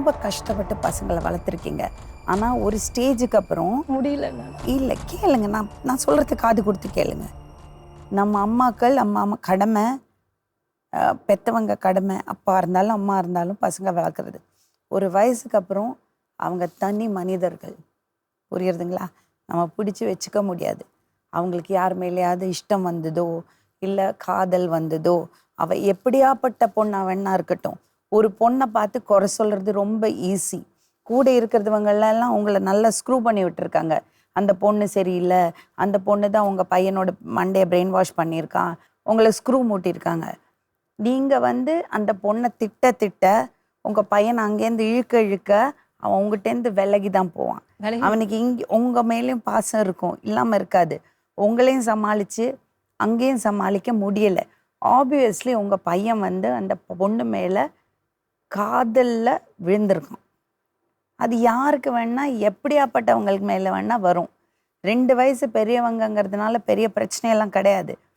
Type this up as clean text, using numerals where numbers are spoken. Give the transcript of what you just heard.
ரொம்ப கஷ்டப்பட்டு பசங்களை வளர்த்துருக்கீங்க. ஆனால் ஒரு ஸ்டேஜுக்கு அப்புறம் முடியல. இல்லை, கேளுங்க, நான் சொல்கிறது காது கொடுத்து கேளுங்க. நம்ம அம்மாக்கள் அம்மா அம்மா கடமை, பெற்றவங்க கடமை, அப்பா இருந்தாலும் அம்மா இருந்தாலும் பசங்க வளர்க்குறது. ஒரு வயசுக்கு அப்புறம் அவங்க தனி மனிதர்கள், புரியுறதுங்களா? நம்ம பிடிச்சி வச்சுக்க முடியாது. அவங்களுக்கு யார் மேலேயாவது இஷ்டம் வந்ததோ இல்லை காதல் வந்ததோ, அவள் எப்படியாப்பட்ட பொண்ணா வேணா இருக்கட்டும், ஒரு பொண்ணை பார்த்து குறை சொல்கிறது ரொம்ப ஈஸி. கூட இருக்கிறவங்களெல்லாம் உங்களை நல்லா ஸ்க்ரூ பண்ணி விட்டுருக்காங்க. அந்த பொண்ணு சரியில்லை, அந்த பொண்ணு தான் உங்கள் பையனோட மண்டையை பிரெயின் வாஷ் பண்ணியிருக்கான், உங்களை ஸ்க்ரூ மூட்டியிருக்காங்க. நீங்கள் அந்த பொண்ணை திட்ட திட்ட உங்கள் பையன் அங்கேருந்து இழுக்க இழுக்க அவன் உங்கள்கிட்டேருந்து விலகி தான் போவான். அவனுக்கு இங்கே உங்கள் மேலேயும் பாசம் இருக்கும், இல்லாமல் இருக்காது. உங்களையும் சமாளித்து அங்கேயும் சமாளிக்க முடியலை. ஆப்வியஸ்லி உங்கள் பையன் அந்த பொண்ணு மேலே காதலில் விழுந்திருக்கும். அது யாருக்கு வேணா எப்படியாப்பட்டவங்களுக்கு மேலே வேணா வரும். 2 வயசு பெரியவங்கங்கிறதுனால பெரிய பிரச்சனையெல்லாம் கிடையாது.